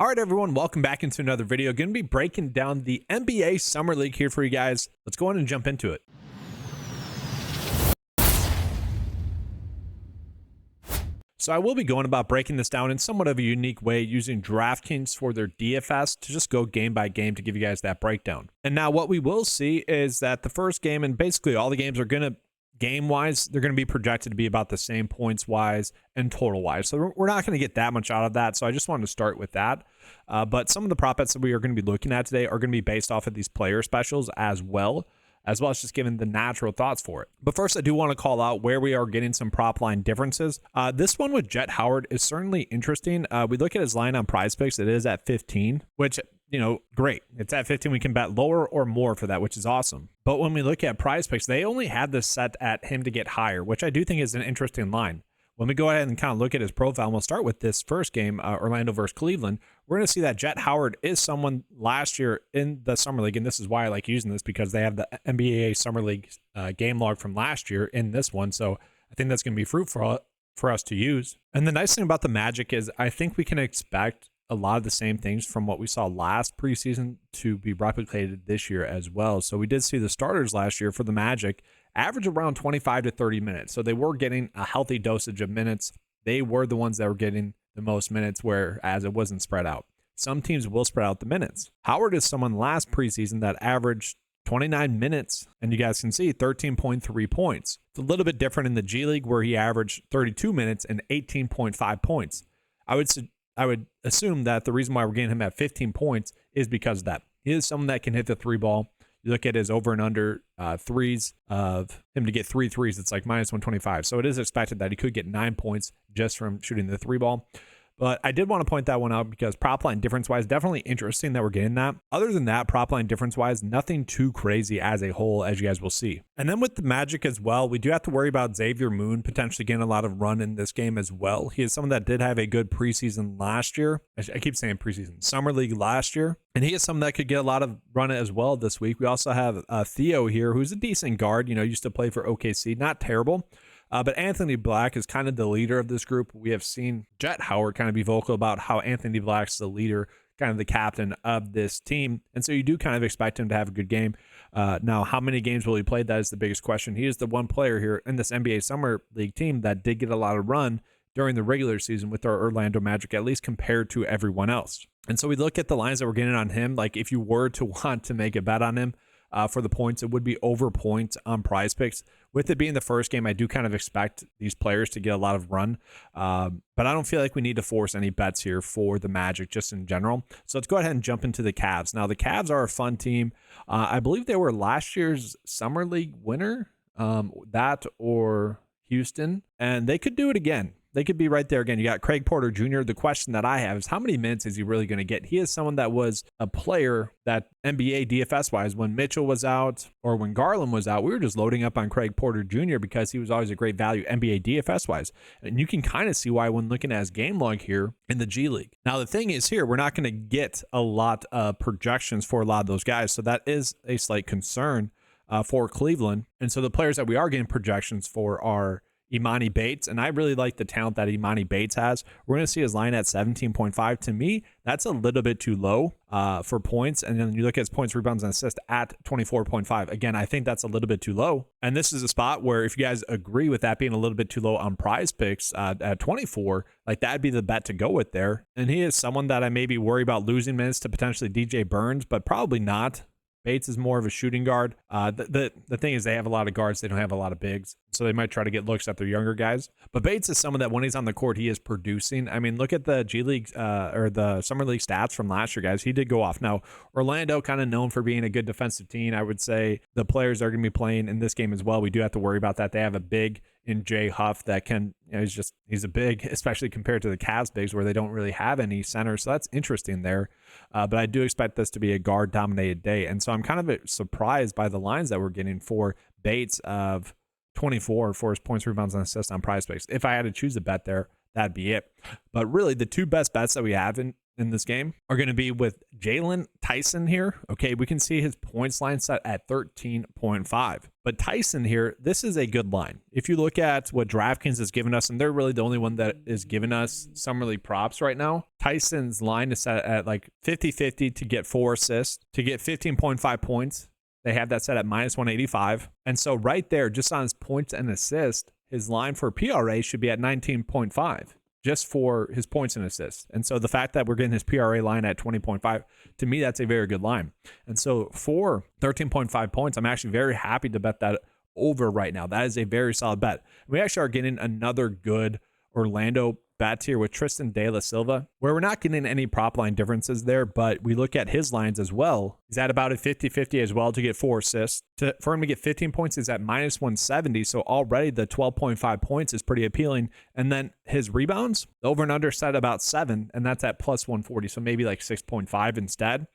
All right, everyone, welcome back into another video. Going to be breaking down the NBA Summer League here for you guys. Let's go on and jump into it. So I will be going about breaking this down in somewhat of a unique way using DraftKings for their DFS to just go game by game to give you guys that breakdown. And now what we will see is that the first game, and basically all the games are going to, game-wise, they're going to be projected to be about the same points-wise and total-wise. So we're not going to get that much out of that. So I just wanted to start with that. But some of the prop bets that we are going to be looking at today are going to be based off of these player specials as well as just giving the natural thoughts for it. But first, I do want to call out where we are getting some prop line differences. This one with Jet Howard is certainly interesting. We look at his line on PrizePicks. It is at 15, which, great. It's at 15. We can bet lower or more for that, which is awesome. But when we look at PrizePicks, they only had this set at him to get higher, which I do think is an interesting line. When we go ahead and kind of look at his profile, and we'll start with this first game, Orlando versus Cleveland, we're going to see that Jet Howard is someone last year in the Summer League, and this is why I like using this, because they have the NBA Summer League game log from last year in this one, so I think that's going to be fruitful for us to use. And the nice thing about the Magic is I think we can expect a lot of the same things from what we saw last preseason to be replicated this year as well. So we did see the starters last year for the Magic average around 25 to 30 minutes. So they were getting a healthy dosage of minutes. They were the ones that were getting the most minutes, whereas it wasn't spread out. Some teams will spread out the minutes. Howard is someone last preseason that averaged 29 minutes, and you guys can see 13.3 points. It's a little bit different in the G League where he averaged 32 minutes and 18.5 points. I would assume that the reason why we're getting him at 15 points is because of that. He is someone that can hit the three ball. You look at his over and under threes of him to get 3 threes, it's like minus 125. So it is expected that he could get 9 points just from shooting the three ball. But I did want to point that one out because prop line difference-wise, definitely interesting that we're getting that. Other than that, prop line difference-wise, nothing too crazy as a whole, as you guys will see. And then with the Magic as well, we do have to worry about Xavier Moon potentially getting a lot of run in this game as well. He is someone that did have a good preseason last year. I keep saying preseason, Summer League last year. And he is someone that could get a lot of run as well this week. We also have Theo here, who's a decent guard, used to play for OKC. Not terrible. But Anthony Black is kind of the leader of this group. We have seen Jet Howard kind of be vocal about how Anthony Black's the leader, kind of the captain of this team. And so you do kind of expect him to have a good game. Now, how many games will he play? That is the biggest question. He is the one player here in this NBA Summer League team that did get a lot of run during the regular season with our Orlando Magic, at least compared to everyone else. And so we look at the lines that we're getting on him. Like if you were to want to make a bet on him, for the points, it would be over points on PrizePicks. With it being the first game, I do kind of expect these players to get a lot of run, but I don't feel like we need to force any bets here for the Magic just in general. So let's go ahead and jump into the Cavs. Now, the Cavs are a fun team. I believe they were last year's Summer League winner, that or Houston, and they could do it again. They could be right there again. You got Craig Porter Jr. The question that I have is how many minutes is he really going to get? He is someone that was a player that NBA DFS-wise, when Mitchell was out or when Garland was out, we were just loading up on Craig Porter Jr. because he was always a great value NBA DFS-wise. And you can kind of see why when looking at his game log here in the G League. Now, the thing is here, we're not going to get a lot of projections for a lot of those guys. So that is a slight concern for Cleveland. And so the players that we are getting projections for are Imani Bates, and I really like the talent that Imani Bates has. We're going to see his line at 17.5. To me, that's a little bit too low for points. And then you look at his points, rebounds, and assists at 24.5. Again, I think that's a little bit too low. And this is a spot where if you guys agree with that being a little bit too low on PrizePicks at 24, like that'd be the bet to go with there. And he is someone that I maybe worry about losing minutes to potentially DJ Burns, but probably not. Bates is more of a shooting guard. The thing is they have a lot of guards. They don't have a lot of bigs. So they might try to get looks at their younger guys. But Bates is someone that when he's on the court, he is producing. I mean, look at the G League or the Summer League stats from last year, guys. He did go off. Now, Orlando kind of known for being a good defensive team. I would say the players are going to be playing in this game as well. We do have to worry about that. They have a big in Jay Huff that can, he's a big, especially compared to the Cavs bigs where they don't really have any centers. So that's interesting there. But I do expect this to be a guard dominated day. And so I'm kind of surprised by the lines that we're getting for Bates of 24 for his points, rebounds, and assists on PrizePicks. If I had to choose a bet there, that'd be it. But really, the two best bets that we have in in this game are going to be with Jalen Tyson here. Okay, we can see his points line set at 13.5. But Tyson here, this is a good line. If you look at what DraftKings has given us, and they're really the only one that is giving us summer league props right now, Tyson's line is set at like 50-50 to get 4 assists, to get 15.5 points. They have that set at -185. And so right there, just on his points and assists, his line for PRA should be at 19.5 just for his points and assists. And so the fact that we're getting his PRA line at 20.5, to me, that's a very good line. And so for 13.5 points, I'm actually very happy to bet that over right now. That is a very solid bet. We actually are getting another good Orlando bets here with Tristan De La Silva, where we're not getting any prop line differences there, but we look at his lines as well. He's at about a 50-50 as well to get 4 assists. For him to get 15 points is at -170, so already the 12.5 points is pretty appealing. And then his rebounds, over and under set about 7, and that's at +140, so maybe like 6.5 instead.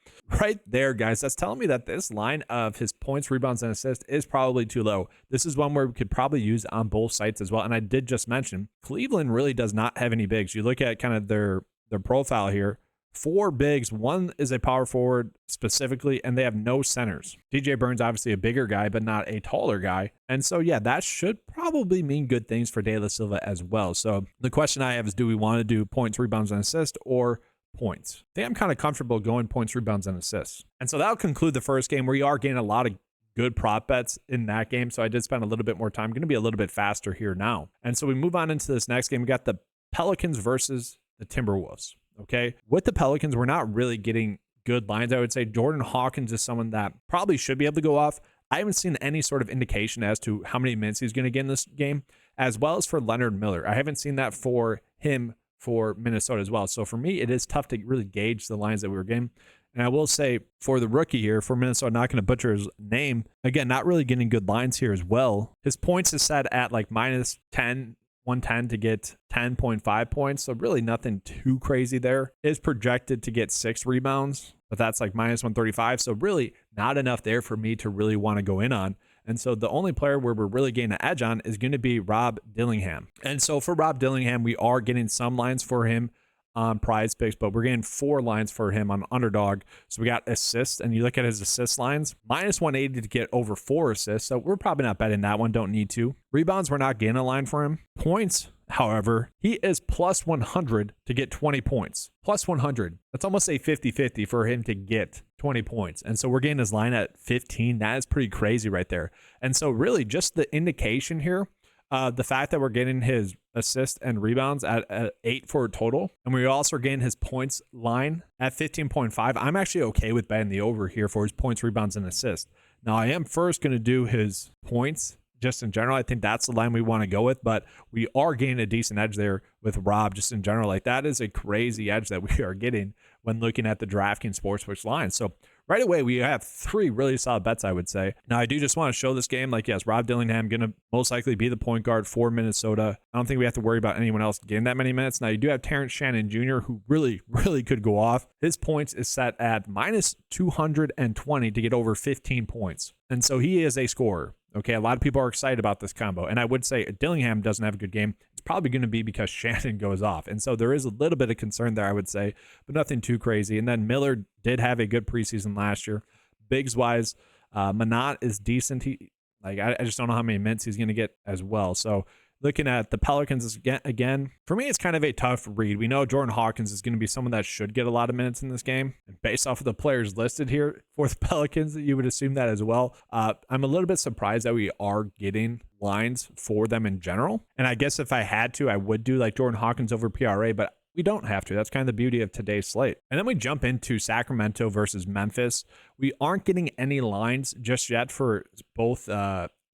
Right there, guys, that's telling me that this line of his points, rebounds, and assists is probably too low. This is one where we could probably use on both sites as well. And I did just mention, Cleveland really does not have any bigs. You look at kind of their profile here, 4 bigs, 1 is a power forward specifically, and they have no centers. DJ Burns, obviously a bigger guy, but not a taller guy. And so, yeah, that should probably mean good things for De La Silva as well. So the question I have is, do we want to do points, rebounds, and assists, or points? I think I'm kind of comfortable going points, rebounds, and assists. And so that'll conclude the first game, where you are getting a lot of good prop bets in that game. So I did spend a little bit more time. Going to be a little bit faster here now. And so we move on into this next game. We got the Pelicans versus the Timberwolves. Okay, with the Pelicans, we're not really getting good lines. I would say Jordan Hawkins is someone that probably should be able to go off. I haven't seen any sort of indication as to how many minutes he's going to get in this game, as well as for Leonard Miller. I haven't seen that for him for Minnesota as well. So for me, it is tough to really gauge the lines that we were getting. And I will say for the rookie here, for Minnesota, not going to butcher his name, again, not really getting good lines here as well. His points is set at like -10, 110 to get 10.5 points. So really nothing too crazy there. Is projected to get 6 rebounds, but that's like -135. So really not enough there for me to really want to go in on. And so the only player where we're really getting an edge on is going to be Rob Dillingham. And so for Rob Dillingham, we are getting some lines for him on PrizePicks, but we're getting 4 lines for him on Underdog. So we got assists, and you look at his assist lines, -180 to get over 4 assists. So we're probably not betting that one, don't need to. Rebounds, we're not getting a line for him. Points, however, he is +100 to get 20 points. +100. That's almost a 50-50 for him to get 20 points. And so we're getting his line at 15. That is pretty crazy right there. And so really just the indication here, the fact that we're getting his assists and rebounds at 8 for a total, and we're also getting his points line at 15.5. I'm actually okay with betting the over here for his points, rebounds, and assists. Now, I am first going to do his points just in general. I think that's the line we want to go with, but we are getting a decent edge there with Rob just in general. Like, that is a crazy edge that we are getting when looking at the DraftKings Sportsbooks line. So right away, we have 3 really solid bets, I would say. Now, I do just want to show this game. Like, yes, Rob Dillingham going to most likely be the point guard for Minnesota. I don't think we have to worry about anyone else getting that many minutes. Now, you do have Terrence Shannon Jr., who really could go off. His points is set at -220 to get over 15 points. And so he is a scorer. Okay, a lot of people are excited about this combo. And I would say Dillingham doesn't have a good game. It's probably going to be because Shannon goes off. And so there is a little bit of concern there, I would say, but nothing too crazy. And then Miller did have a good preseason last year. Bigs-wise, Manat is decent. I just don't know how many minutes he's going to get as well. So looking at the Pelicans again, for me, it's kind of a tough read. We know Jordan Hawkins is going to be someone that should get a lot of minutes in this game. And based off of the players listed here for the Pelicans, you would assume that as well. I'm a little bit surprised that we are getting lines for them in general. And I guess if I had to, I would do like Jordan Hawkins over PRA, but we don't have to. That's kind of the beauty of today's slate. And then we jump into Sacramento versus Memphis. We aren't getting any lines just yet for both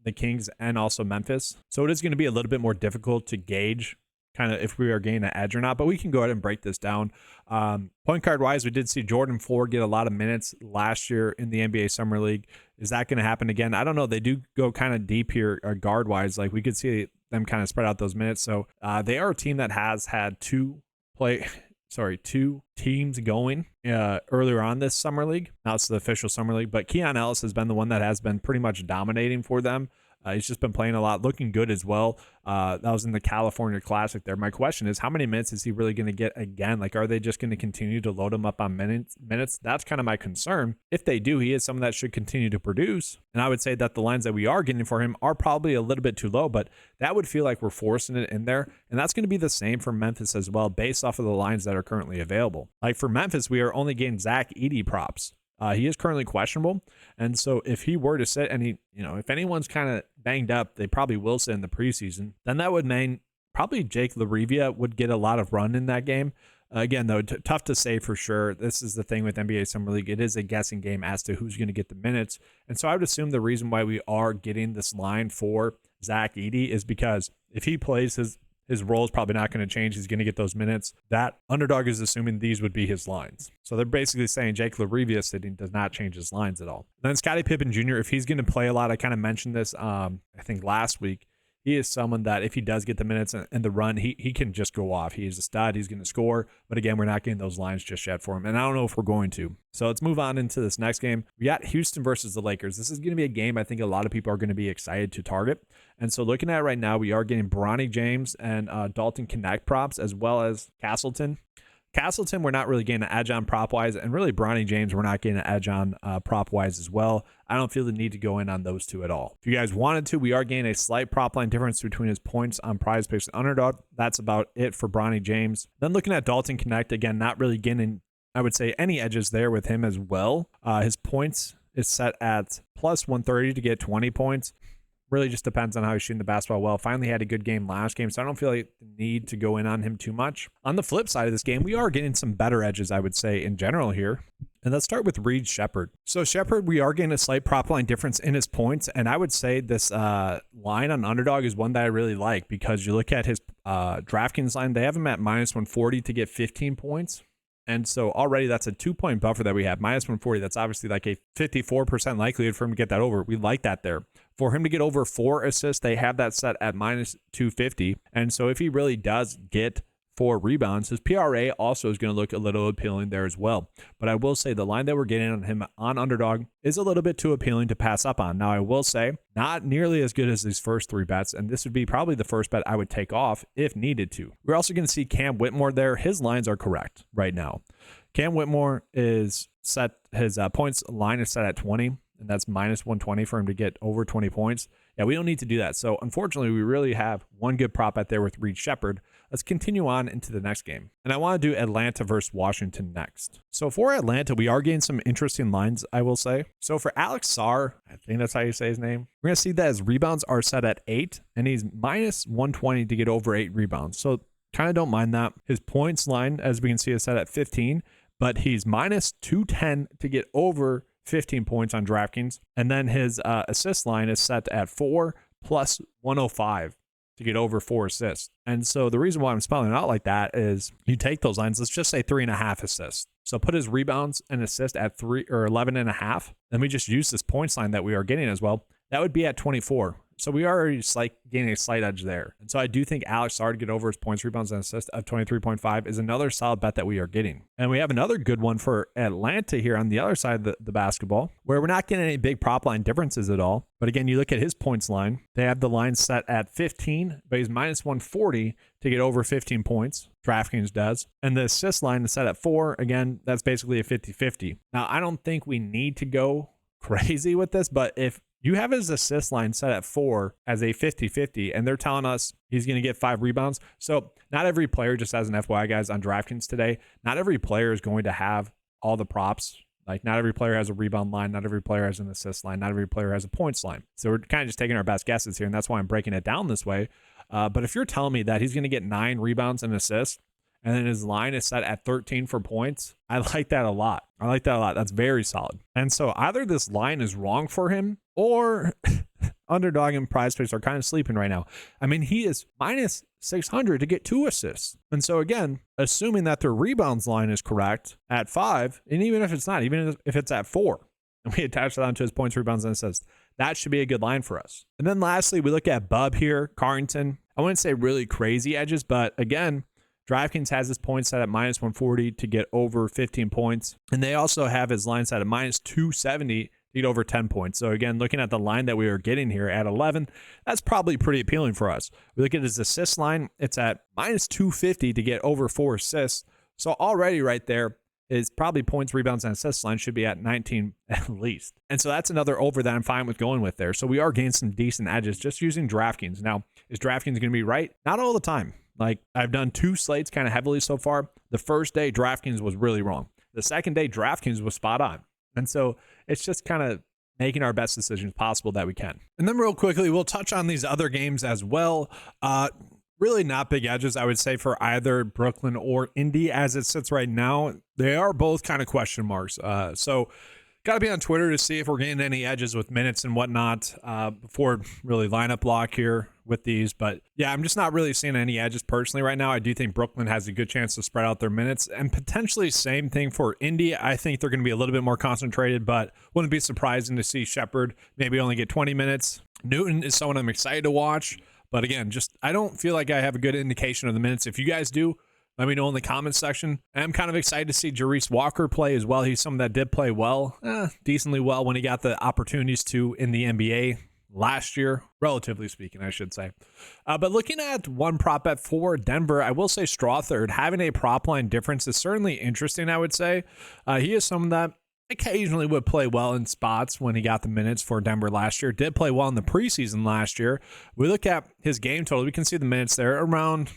the Kings and also Memphis. So it is going to be a little bit more difficult to gauge kind of if we are gaining an edge or not, but we can go ahead and break this down. Point guard wise, we did see Jordan Ford get a lot of minutes last year in the NBA Summer League. Is that going to happen again? I don't know. They do go kind of deep here guard wise. Like, we could see them kind of spread out those minutes. So they are a team that has had 2 teams going earlier on this summer league. Now it's the official summer league, but Keon Ellis has been the one that has been pretty much dominating for them He's just been playing a lot, looking good as well. That was in the California Classic there. My question is, how many minutes is he really going to get again? Like, are they just going to continue to load him up on minutes? That's kind of my concern. If they do, he is someone that should continue to produce. And I would say that the lines that we are getting for him are probably a little bit too low, but that would feel like we're forcing it in there. And that's going to be the same for Memphis as well, based off of the lines that are currently available. Like for Memphis, we are only getting Zach Edey props. He is currently questionable. And so if he were to sit and if anyone's kind of banged up, they probably will sit in the preseason, then that would mean probably Jake LaRivia would get a lot of run in that game. Again, though, tough to say for sure. This is the thing with NBA Summer League. It is a guessing game as to who's going to get the minutes. And so I would assume the reason why we are getting this line for Zach Edey is because if he plays, his role is probably not going to change. He's going to get those minutes. That Underdog is assuming these would be his lines. So they're basically saying Jake LaRivia sitting does not change his lines at all. Then Scottie Pippen Jr., if he's going to play a lot, I kind of mentioned this, I think last week, he is someone that if he does get the minutes and the run, he can just go off. He is a stud. He's going to score. But again, we're not getting those lines just yet for him. And I don't know if we're going to. So let's move on into this next game. We got Houston versus the Lakers. This is going to be a game I think a lot of people are going to be excited to target. And so looking at it right now, we are getting Bronny James and Dalton Connect props, as well as Castleton. Castleton, we're not really getting an edge on prop-wise, and really Bronny James, we're not getting an edge on prop-wise as well. I don't feel the need to go in on those two at all. If you guys wanted to, we are getting a slight prop line difference between his points on PrizePicks and Underdog. That's about it for Bronny James. Then looking at Dalton Connect, again, not really getting, I would say, any edges there with him as well. His points is set at plus 130 to get 20 points. Really just depends on how he's shooting the basketball well. Finally had a good game last game, so I don't feel like the need to go in on him too much. On the flip side of this game, we are getting some better edges, I would say, in general here. And let's start with Reed Shepherd. So Shepherd, we are getting a slight prop line difference in his points. And I would say this line on Underdog is one that I really like, because you look at his DraftKings line, they have him at minus 140 to get 15 points. And so already that's a 2-point buffer that we have. Minus 140, that's obviously like a 54% likelihood for him to get that over. We like that there. For him to get over 4 assists, they have that set at minus 250. And so if he really does get 4 rebounds, his PRA also is going to look a little appealing there as well. But I will say the line that we're getting on him on Underdog is a little bit too appealing to pass up on. Now, I will say not nearly as good as these first 3 bets, and this would be probably the first bet I would take off if needed to. We're also going to see Cam Whitmore there. His lines are correct right now. Cam Whitmore is set, his points line is set at 20. And that's minus 120 for him to get over 20 points. Yeah, we don't need to do that. So unfortunately, we really have one good prop bet there with Reed Shepherd. Let's continue on into the next game. And I want to do Atlanta versus Washington next. So for Atlanta, we are getting some interesting lines, I will say. So for Alex Sarr, I think that's how you say his name, we're going to see that his rebounds are set at 8, and he's minus 120 to get over 8 rebounds. So kind of don't mind that. His points line, as we can see, is set at 15, but he's minus 210 to get over 15 points on DraftKings. And then his assist line is set at 4 plus 105 to get over 4 assists. And so the reason why I'm spelling it out like that is you take those lines, let's just say 3.5 assists. So put his rebounds and assist at 3 or 11.5. Then we just use this points line that we are getting as well. That would be at 24. So we are already gaining a slight edge there. And so I do think Alex Sarr to get over his points, rebounds, and assists of 23.5 is another solid bet that we are getting. And we have another good one for Atlanta here on the other side of the basketball, where we're not getting any big prop line differences at all. But again, you look at his points line. They have the line set at 15, but he's minus 140 to get over 15 points. DraftKings does. And the assist line is set at 4. Again, that's basically a 50-50. Now, I don't think we need to go crazy with this, but if you have his assist line set at 4 as a 50-50, and they're telling us he's going to get 5 rebounds. So not every player, just as an FYI, guys, on DraftKings today, not every player is going to have all the props. Like, not every player has a rebound line. Not every player has an assist line. Not every player has a points line. So we're kind of just taking our best guesses here, and that's why I'm breaking it down this way. But if you're telling me that he's going to get 9 rebounds and assists, and then his line is set at 13 for points, I like that a lot. I like that a lot. That's very solid. And so either this line is wrong for him, or Underdog and PrizePicks are kind of sleeping right now. I mean, he is minus 600 to get 2 assists. And so again, assuming that their rebounds line is correct at 5, and even if it's not, even if it's at 4, and we attach that onto his points, rebounds, and assists, that should be a good line for us. And then lastly, we look at Bub here, Carrington. I wouldn't say really crazy edges, but again, DraftKings has his points set at minus 140 to get over 15 points. And they also have his line set at minus 270 get over 10 points. So again, looking at the line that we are getting here at 11, that's probably pretty appealing for us. We look at his assist line, it's at minus 250 to get over 4 assists. So already right there is probably points, rebounds, and assists line should be at 19 at least. And so that's another over that I'm fine with going with there. So we are getting some decent edges just using DraftKings. Now, is DraftKings going to be right? Not all the time. Like, I've done 2 slates kind of heavily so far. The first day, DraftKings was really wrong. The second day, DraftKings was spot on. And so it's just kind of making our best decisions possible that we can. And then real quickly, we'll touch on these other games as well. Really not big edges, I would say, for either Brooklyn or Indy as it sits right now. They are both kind of question marks. So got to be on Twitter to see if we're getting any edges with minutes and whatnot before really lineup lock here with these. But yeah, I'm just not really seeing any edges personally right now. I do think Brooklyn has a good chance to spread out their minutes, and potentially same thing for Indy. I think they're going to be a little bit more concentrated, but wouldn't be surprising to see Shepherd maybe only get 20 minutes. Newton is someone I'm excited to watch. But again, just I don't feel like I have a good indication of the minutes. If you guys do, let me know in the comments section. I'm kind of excited to see Jarice Walker play as well. He's someone that did play well, decently well when he got the opportunities to in the NBA last year, relatively speaking, I should say. But looking at one prop bet for Denver, I will say Strawthird having a prop line difference is certainly interesting, I would say. He is someone that occasionally would play well in spots when he got the minutes for Denver last year. Did play well in the preseason last year. We look at his game total. We can see the minutes there around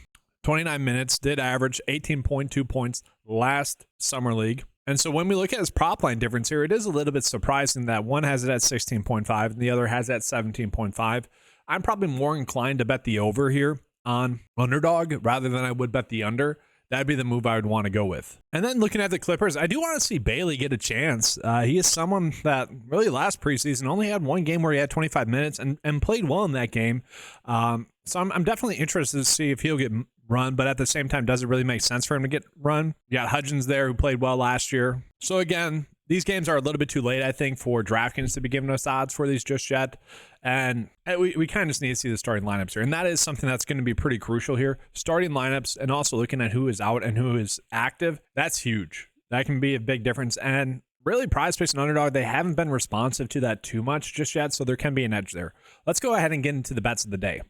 29 minutes. Did average 18.2 points last summer league. And so when we look at his prop line difference here, it is a little bit surprising that one has it at 16.5 and the other has it at 17.5. I'm probably more inclined to bet the over here on Underdog rather than I would bet the under. That'd be the move I would want to go with. And then looking at the Clippers, I do want to see Bailey get a chance. He is someone that really last preseason only had one game where he had 25 minutes and played well in that game. So I'm definitely interested to see if he'll get run, but at the same time, does it really make sense for him to get run? You got Hudgens there who played well last year. So again, these games are a little bit too late, I think, for DraftKings to be giving us odds for these just yet. And we kind of just need to see the starting lineups here. And that is something that's going to be pretty crucial here. Starting lineups and also looking at who is out and who is active, that's huge. That can be a big difference. And really, PrizePicks and Underdog, they haven't been responsive to that too much just yet, so there can be an edge there. Let's go ahead and get into the bets of the day.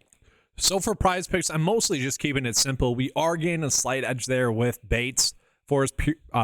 So for PrizePicks, I'm mostly just keeping it simple. We are getting a slight edge there with Bates for his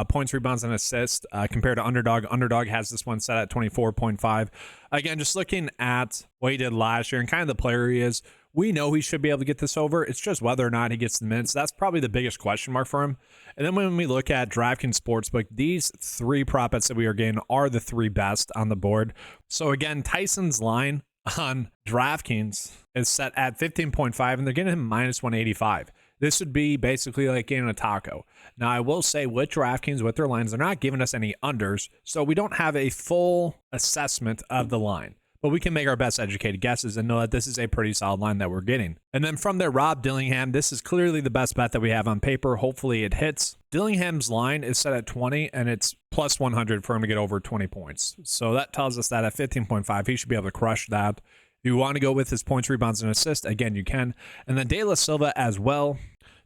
points, rebounds, and assists compared to Underdog. Underdog has this one set at 24.5. Again, just looking at what he did last year and kind of the player he is, we know he should be able to get this over. It's just whether or not he gets the minutes. That's probably the biggest question mark for him. And then when we look at DraftKings Sportsbook, these 3 prop bets that we are getting are the 3 best on the board. So again, Tyson's line on DraftKings is set at 15.5, and they're getting him minus 185. This would be basically like getting a taco. Now, I will say with DraftKings, with their lines, they're not giving us any unders, so we don't have a full assessment of the line. But we can make our best educated guesses and know that this is a pretty solid line that we're getting. And then from there, Rob Dillingham, this is clearly the best bet that we have on paper. Hopefully it hits. Dillingham's line is set at 20, and it's plus 100 for him to get over 20 points. So that tells us that at 15.5, he should be able to crush that. If you want to go with his points, rebounds, and assists, again, you can. And then De La Silva as well.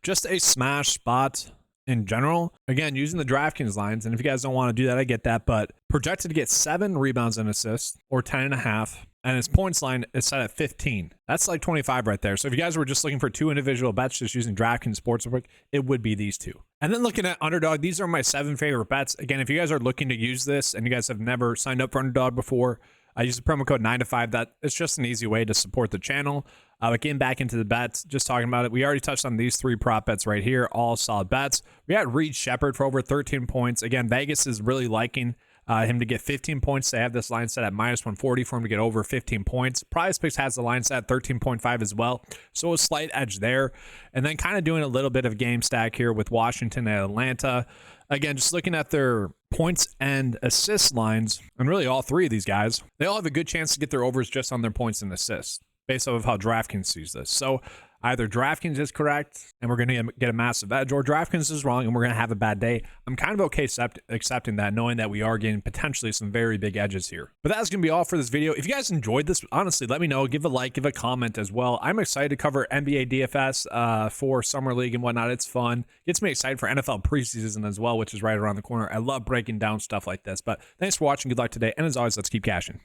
Just a smash spot in general. Again, using the DraftKings lines, and if you guys don't want to do that, I get that, but projected to get 7 rebounds and assists, or 10.5, and his points line is set at 15. That's like 25 right there. So if you guys were just looking for 2 individual bets just using DraftKings Sportsbook, it would be these 2. And then looking at Underdog, these are my 7 favorite bets. Again, if you guys are looking to use this and you guys have never signed up for Underdog before, I use the promo code 9to5. That it's just an easy way to support the channel. Getting back into the bets, just talking about it. We already touched on these 3 prop bets right here, all solid bets. We got Reed Shepherd for over 13 points. Again, Vegas is really liking him to get 15 points. They have this line set at minus 140 for him to get over 15 points. PrizePicks has the line set at 13.5 as well, so a slight edge there. And then kind of doing a little bit of game stack here with Washington and Atlanta. Again, just looking at their points and assist lines, and really all 3 of these guys, they all have a good chance to get their overs just on their points and assists, based off of how DraftKings sees this. So either DraftKings is correct and we're going to get a massive edge, or DraftKings is wrong and we're going to have a bad day. I'm kind of okay accepting that, knowing that we are getting potentially some very big edges here. But that's going to be all for this video. If you guys enjoyed this, honestly, let me know. Give a like, give a comment as well. I'm excited to cover NBA DFS for Summer League and whatnot. It's fun. Gets me excited for NFL preseason as well, which is right around the corner. I love breaking down stuff like this. But thanks for watching. Good luck today. And as always, let's keep cashing.